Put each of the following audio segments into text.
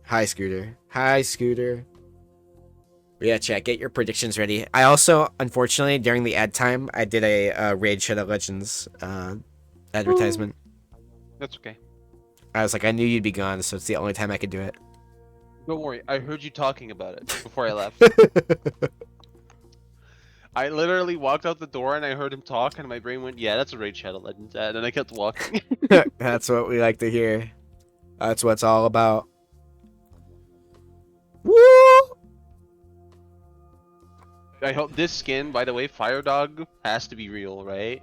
Hi, Scooter. Hi, Scooter. Yeah, chat, get your predictions ready. I also, unfortunately, during the ad time, I did a Raid Shadow Legends advertisement. That's okay. I was like, I knew you'd be gone, so it's the only time I could do it. Don't worry, I heard you talking about it before I left. I literally walked out the door and I heard him talk, and my brain went, "Yeah, that's a Raid Shadow Legends ad," and I kept walking. That's what we like to hear. That's what it's all about. Woo! I hope this skin, by the way, Fire Dog, has to be real, right?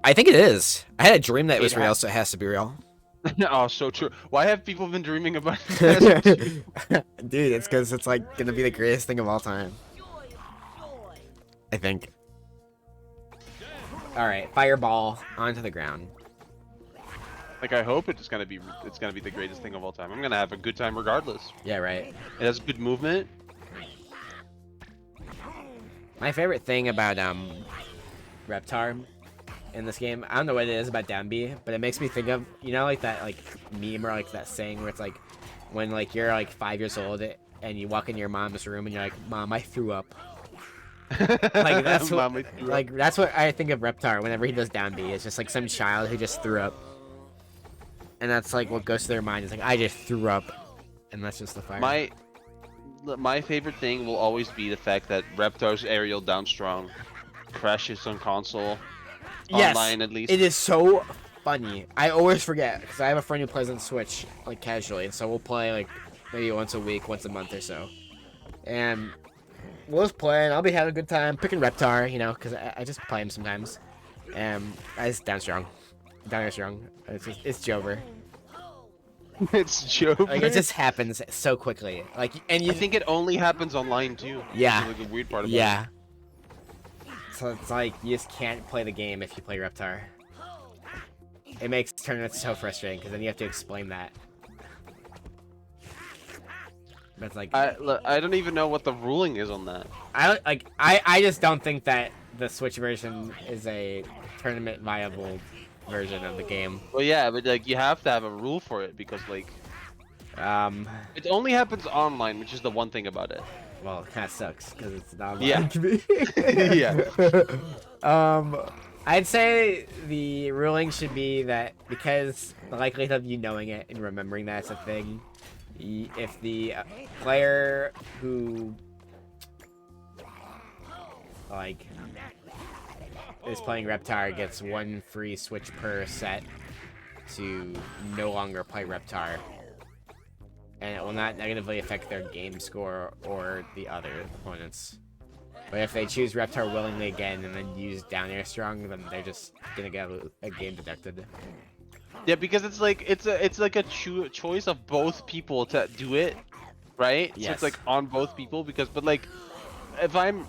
I think it is. I had a dream that it was It real, so it has to be real. Oh, so true. Why have people been dreaming about it? Dude, it's because it's like gonna be the greatest thing of all time. I think. All right, fireball onto the ground. Like, I hope it's gonna be the greatest thing of all time. I'm gonna have a good time regardless. Yeah, right. It has good movement. My favorite thing about Reptar in this game, I don't know what it is about down B, but it makes me think of, you know, like that like meme or like that saying where it's like when like you're like 5 years old and you walk in your mom's room and you're like, "Mom, I threw up." Like that's what, like that's what I think of Reptar whenever he does down B. It's just like some child who just threw up, and that's like what goes to their mind. Is like, I just threw up, and that's just the fire. My favorite thing will always be the fact that Reptar's aerial down strong crashes on console. Yes, online at least. it is so funny. I always forget because I have a friend who plays on Switch like casually, and so we'll play like maybe once a week, once a month or so, and we'll just play, and I'll be having a good time picking Reptar, you know, because I just play him sometimes. I just down strong, down strong. It's Jover. It's Jover. Like it just happens so quickly. Like, and I think it only happens online too. Yeah. Like the weird part about Yeah. So it's like you just can't play the game if you play Reptar. It makes tournaments so frustrating because then you have to explain that. But it's like I don't even know what the ruling is on that. I just don't think that the Switch version is a tournament viable version of the game. Well, yeah, but like you have to have a rule for it because like it only happens online, which is the one thing about it. Well, it kind of sucks because it's not Yeah. Yeah. I'd say the ruling should be that because the likelihood of you knowing it and remembering that's a thing, if the player who like is playing Reptar gets one free Switch per set to no longer play Reptar, and it will not negatively affect their game score or the other opponents. But if they choose Reptar willingly again and then use down air strong, then they're just gonna get a game deducted. Yeah, because it's like a choice of both people to do it, right? Yes. So it's like on both people but like if I'm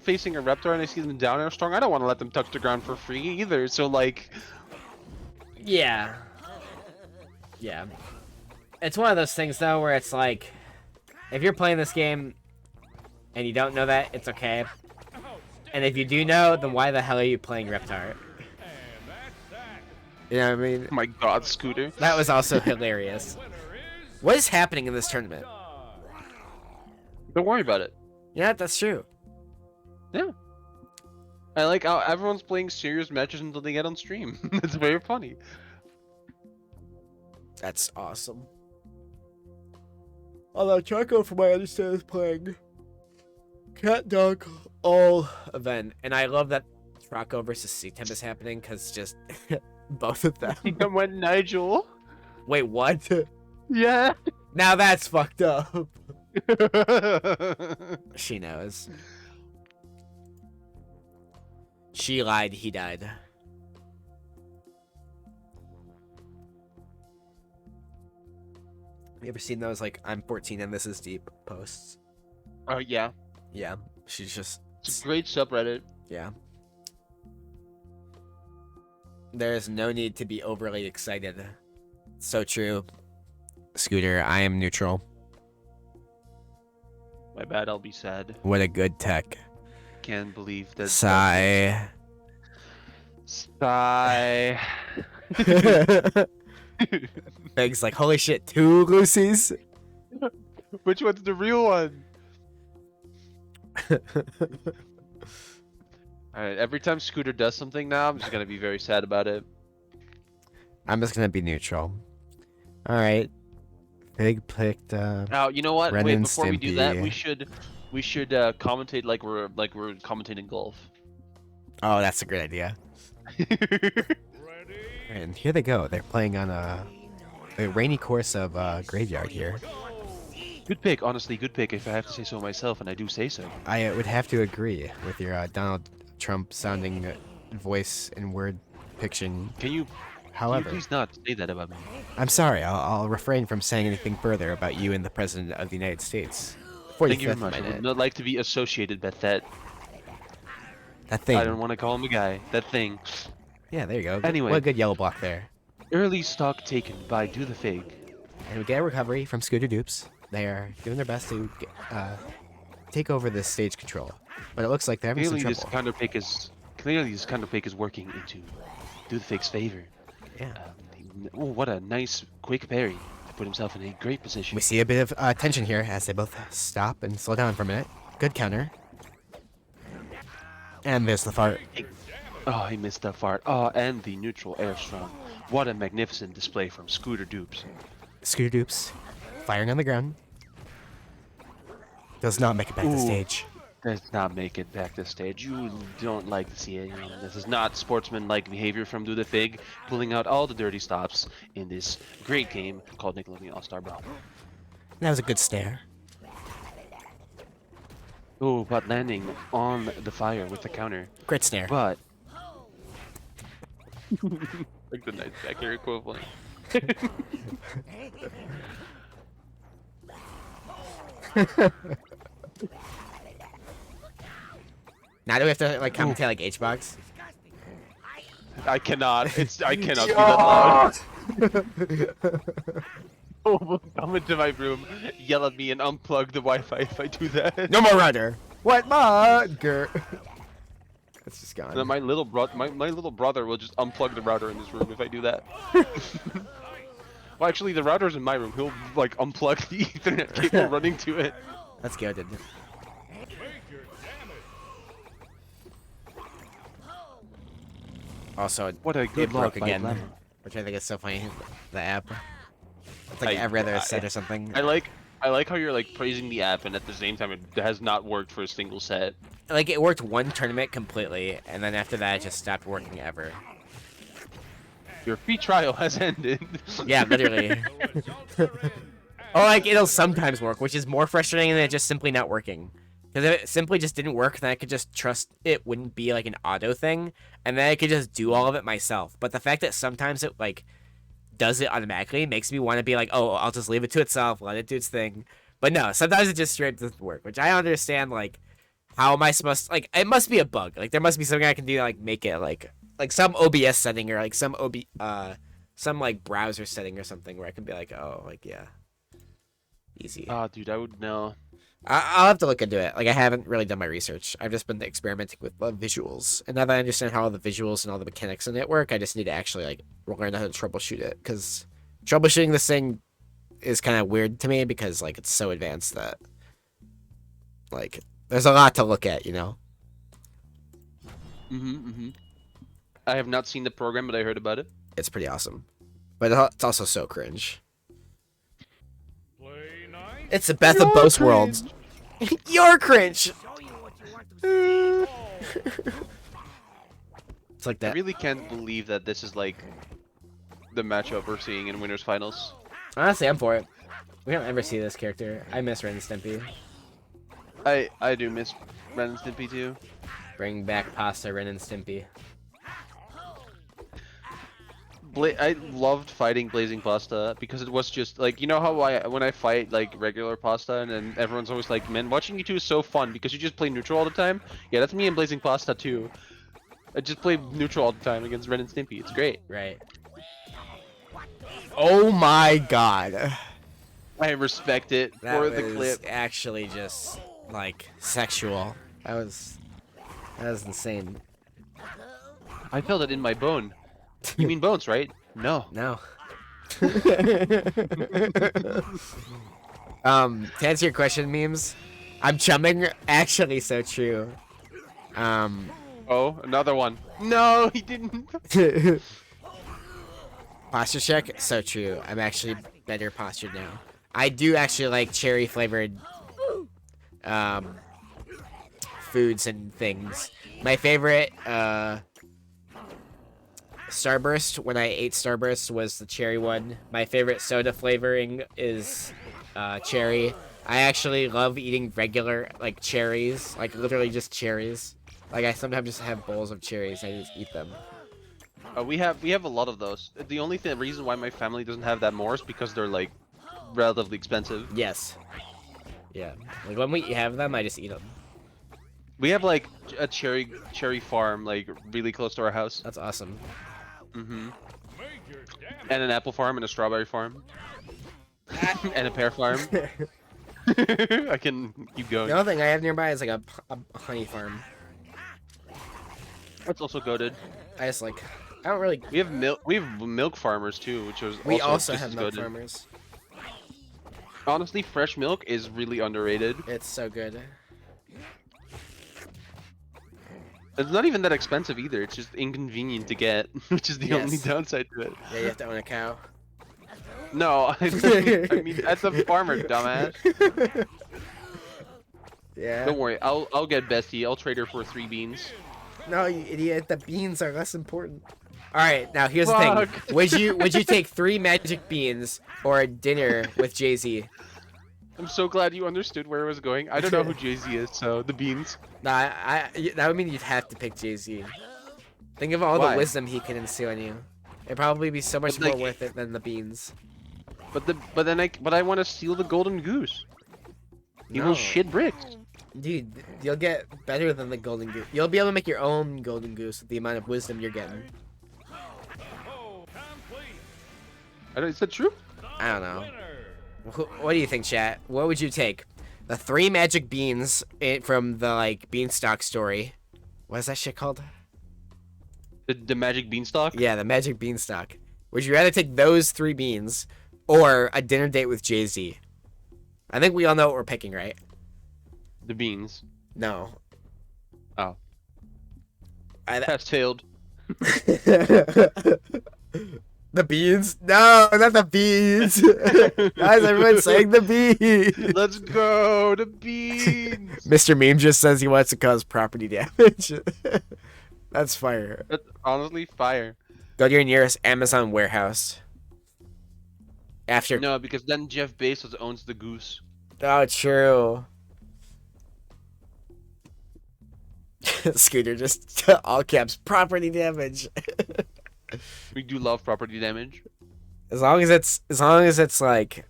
facing a Reptar and I see them down air strong, I don't want to let them touch the ground for free either. So like, yeah. It's one of those things though where it's like, if you're playing this game and you don't know that, it's okay. And if you do know, then why the hell are you playing Reptar? You know what I mean? oh my God, Scooter. That was also hilarious. What is happening in this tournament? Don't worry about it. Yeah, that's true. Yeah. I like how everyone's playing serious matches until they get on stream. It's very funny. That's awesome. Although Charco, from what I understand, is playing Cat Dog all event, and I love that Charco versus C-Temp is happening because just both of them. I went Nigel. Wait, what? Yeah. Now that's fucked up. She knows. She lied, he died. You ever seen those, like, I'm 14 and this is deep posts? Oh yeah. Yeah, she's just... It's a great subreddit. Yeah. There's no need to be overly excited. So true. Scooter, I am neutral. My bad, I'll be sad. What a good tech. Can't believe that. Sigh. Sigh. Big's like, holy shit, 2 Lucy's? Which one's the real one? Alright, every time Scooter does something now, I'm just gonna be very sad about it. I'm just gonna be neutral. Alright. Big picked Now, you know what? Ren Wait, and before we do that, we Stimpy. should commentate like we're commentating golf. Oh, that's a great idea. And here they go. They're playing on a rainy course of Graveyard here. Good pick, honestly, good pick if I have to say so myself, and I do say so. I would have to agree with your Donald Trump sounding voice and word fiction. Can you However, please not say that about me? I'm sorry. I'll refrain from saying anything further about you and the President of the United States. Thank you very 45th much. I minute. would not like to be associated with that. That thing. I don't want to call him a guy. That thing. Yeah, there you go. Anyway. What a good yellow block there. Early stock taken by Dothefig. And we get a recovery from Scooterdoops. They are doing their best to take over this stage control. But it looks like they're having Clearly some this trouble. counter pick is working into Dothefig's favor. Yeah. Oh, what a nice quick parry to put himself in a great position. We see a bit of tension here as they both stop and slow down for a minute. Good counter. And there's the fart. Oh, he missed that fart. Oh, and the neutral air strong. What a magnificent display from Scooterdoops. Scooterdoops firing on the ground. Does not make it back to Ooh. stage. Does not make it back to stage. You don't like to see it. This is not sportsman-like behavior from Dothefig, pulling out all the dirty stops in this great game called Nickelodeon All-Star Brawl. That was a good stare. Oh, but landing on the fire with the counter. Great snare. But like the night back here equivalent. Now do we have to like commentate like H-Box? I cannot. I cannot be that loud. Oh, come into my room, yell at me, and unplug the Wi-Fi if I do that. No more rudder. What mugger? It's just gone. And then my little brother will just unplug the router in this room if I do that. Well, actually, the router's in my room. He'll like unplug the Ethernet cable running to it. That's good. Also, What a it good broke luck by again, Lemon. which I think is so funny. The app. It's like every other set or something. I like how you're like praising the app, and at the same time, it has not worked for a single set. Like it worked one tournament completely, and then after that, it just stopped working ever. Your free trial has ended. Yeah, literally. Or like it'll sometimes work, which is more frustrating than it just simply not working. Because if it simply just didn't work, then I could just trust it wouldn't be like an auto thing, and then I could just do all of it myself. But the fact that sometimes it like does it automatically makes me want to be like, oh, I'll just leave it to itself, let it do its thing. But no, sometimes it just straight doesn't work, which I understand. Like, how am I supposed to, like? It must be a bug. Like, there must be something I can do to like make it like some OBS setting or like some some like browser setting or something where I can be like, oh, like yeah, easy. Oh, dude, I would know. I'll have to look into it. Like, I haven't really done my research. I've just been experimenting with visuals. And now that I understand how all the visuals and all the mechanics in it work, I just need to actually, like, learn how to troubleshoot it. Because troubleshooting this thing is kind of weird to me because, like, it's so advanced that, like, there's a lot to look at, you know? I have not seen the program, but I heard about it. It's pretty awesome. But it's also so cringe. It's the best of both worlds. You're cringe! It's like that. I really can't believe that this is like the matchup we're seeing in Winners Finals. Honestly, I'm for it. We don't ever see this character. I miss Ren&Stimpy. I do miss Ren&Stimpy too. Bring back pasta Ren&Stimpy. I loved fighting Blazing Pasta because it was just like, you know how when I fight like regular Pasta and then everyone's always like, man, watching you two is so fun because you just play neutral all the time. Yeah, that's me and Blazing Pasta too. I just play neutral all the time against Ren&Stimpy. It's great. Right. Oh my god. I respect it for the clip. Actually just like sexual. That was insane. I felt it in my bone. You mean bones, right? No. No. To answer your question, memes, I'm chumming. Actually, so true. Oh, another one. No, he didn't. Posture check, so true. I'm actually better postured now. I do actually like cherry flavored foods and things. My favorite Starburst, when I ate Starburst, was the cherry one. My favorite soda flavoring is cherry. I actually love eating regular, like, cherries. Like, literally just cherries. Like, I sometimes just have bowls of cherries and I just eat them. We have a lot of those. The only reason why my family doesn't have that more is because they're like relatively expensive. Yes. Yeah. Like, when we have them, I just eat them. We have like a cherry farm like really close to our house. That's awesome. Mm-hmm. And an apple farm and a strawberry farm. And a pear farm. I can keep going. The only thing I have nearby is like a honey farm. That's also goated. I just like, I don't really. We have milk farmers too, which was We also have milk goated. farmers. Honestly, fresh milk is really underrated. It's so good. It's not even that expensive either. It's just inconvenient to get, which is the only downside to it. Yeah, you have to own a cow. No, I mean that's a farmer, dumbass. Yeah. Don't worry, I'll get Bessie. I'll trade her for 3 beans. No, you idiot. The beans are less important. All right, now here's the thing. Would you take 3 magic beans or a dinner with Jay-Z? I'm so glad you understood where I was going. I don't know who Jay-Z is, so the beans. Nah, that would mean you'd have to pick Jay-Z. Think of all the wisdom he can instill in you. It'd probably be so much more worth it than the beans. But I want to steal the golden goose. He will shit bricks. Dude, you'll get better than the golden goose. You'll be able to make your own golden goose with the amount of wisdom you're getting. Is that true? I don't know. What do you think, chat? What would you take? The 3 magic beans from the, like, beanstalk story. What is that shit called? The magic beanstalk? Yeah, the magic beanstalk. Would you rather take those 3 beans or a dinner date with Jay-Z? I think we all know what we're picking, right? The beans. No. Oh. Pass-tailed. The beans? No, not the beans. Guys, everyone's saying the beans. Let's go, the beans. Mr. Meme just says he wants to cause property damage. That's fire. That's honestly fire. Go to your nearest Amazon warehouse. After. No, because then Jeff Bezos owns the goose. Oh, true. Scooter just all caps property damage. We do love property damage. As long as it's like,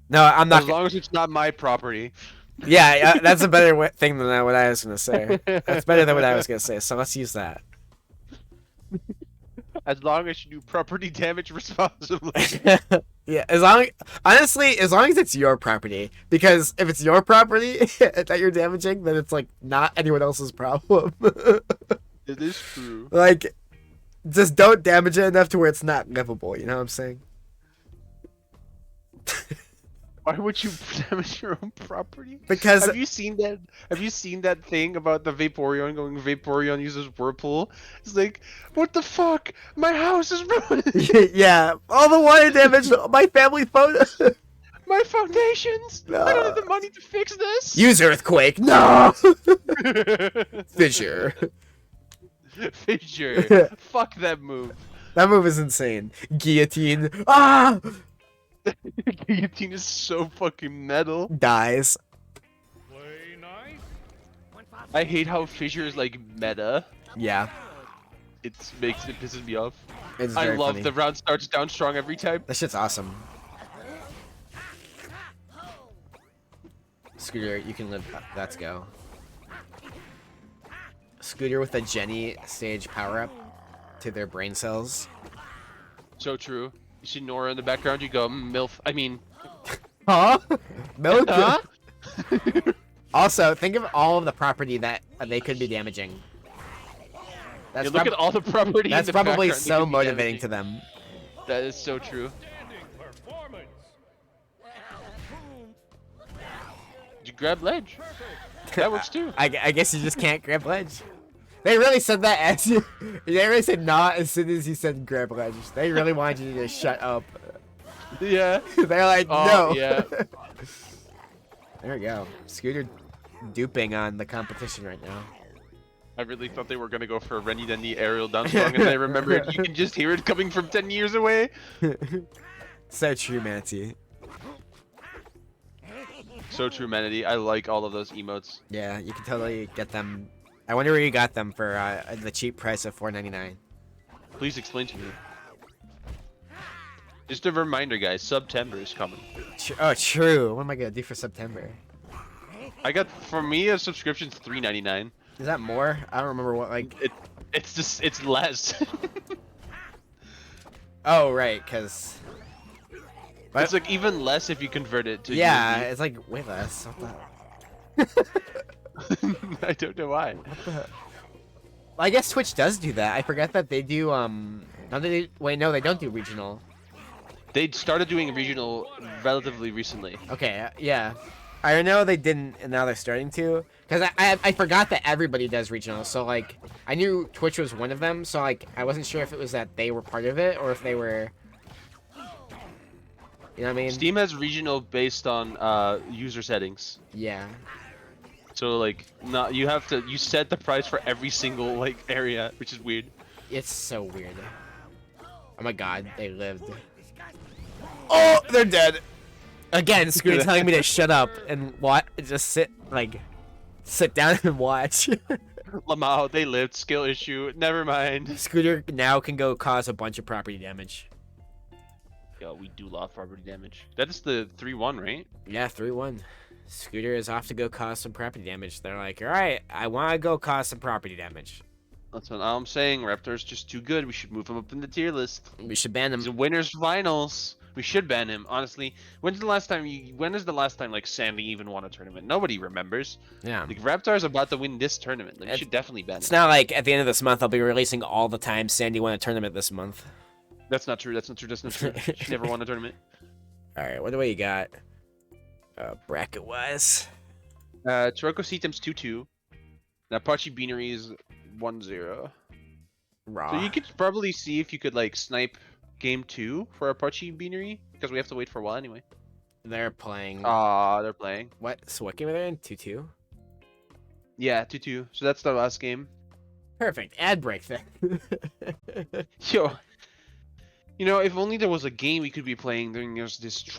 no, I'm not. As long as it's not my property. Yeah, that's a better thing than what I was gonna say. That's better than what I was gonna say. So let's use that. As long as you do property damage responsibly. Yeah, as long as it's your property. Because if it's your property that you're damaging, then it's like not anyone else's problem. It is true. Like, just don't damage it enough to where it's not livable. You know what I'm saying? Why would you damage your own property? Because have you seen that thing about the Vaporeon going Vaporeon uses Whirlpool? It's like, what the fuck? My house is ruined. Yeah, all the water damage, my family photo. My foundations. No. I don't have the money to fix this. Use earthquake. No. Fissure. Fissure. Fuck that move. That move is insane. Guillotine. Ah. Guillotine is so fucking metal. Dies. I hate how Fissure is like meta. Yeah. It pisses me off. It's I very love funny. the round starts down strong every time. That shit's awesome. Scooter, you can live. Let's go. Scooter with a Jenny stage power up to their brain cells. So true. You see Nora in the background, you go, MILF. I mean. Huh? Milk? Huh? Also, think of all of the property that they could be damaging. Look at all the property. That's in the probably background so motivating to them. That is so true. You grab ledge. That works too. I guess you just can't grab ledge. They really said that as you. They really said not as soon as you said grab ledge. They really wanted you to just shut up. Yeah. They're like, Oh, no. yeah. There we go. Scooter duping on the competition right now. I really thought they were gonna go for a Ren&Stimpy aerial down strong, and then I remembered you can just hear it coming from 10 years away. So true, Manatee. So true, Manatee. I like all of those emotes. Yeah, you can totally get them. I wonder where you got them for the cheap price of $4.99. Please explain to me. Just a reminder, guys. September is coming. Oh, true. What am I gonna do for September? I got, for me, a subscription's $3.99. Is that more? I don't remember what like. It's less. Oh right, cause. It's like even less if you convert it to. Yeah, USD. it's like way less. What the? I don't know why. What the? I guess Twitch does do that. I forgot that they do. Don't they? Wait, no, they don't do regional. They started doing regional relatively recently. Okay, yeah. I know they didn't, and now they're starting to. Cause I forgot that everybody does regional. So like, I knew Twitch was one of them. So like, I wasn't sure if it was that they were part of it or if they were. You know what I mean? Steam has regional based on user settings. Yeah. So like, not you set the price for every single like area, which is weird. It's so weird. Oh my god, they lived. Oh, they're dead. Again, Scooter telling me to shut up and just sit down and watch. Lamau, they lived. Skill issue. Never mind. Scooter now can go cause a bunch of property damage. Yo, we do love property damage. That is the 3-1, right? Yeah, 3-1. Scooter is off to go cause some property damage. They're like, all right, I want to go cause some property damage. That's what I'm saying. Reptar's just too good. We should move him up in the tier list. We should ban He's a them. winners finals. We should ban him. Honestly, when is the last time like Sandy even won a tournament? Nobody remembers. Yeah. Like Reptar's about to win this tournament. Like, we should definitely ban It's him. not like at the end of this month I'll be releasing all the time Sandy won a tournament this month. That's not true. That's not true. That's not true. She never won a tournament. All right, what do we got? Bracket wise. Toroko Seatem's 2-2. And Apache Beanery is 1-0. Raw. So you could probably see if you could like snipe game 2 for Apache Beanery, because we have to wait for a while anyway. They're playing. They're playing. What? So what game are they in? 2-2? Yeah, 2-2. So that's the last game. Perfect. Ad break then. Yo, you know, if only there was a game we could be playing during this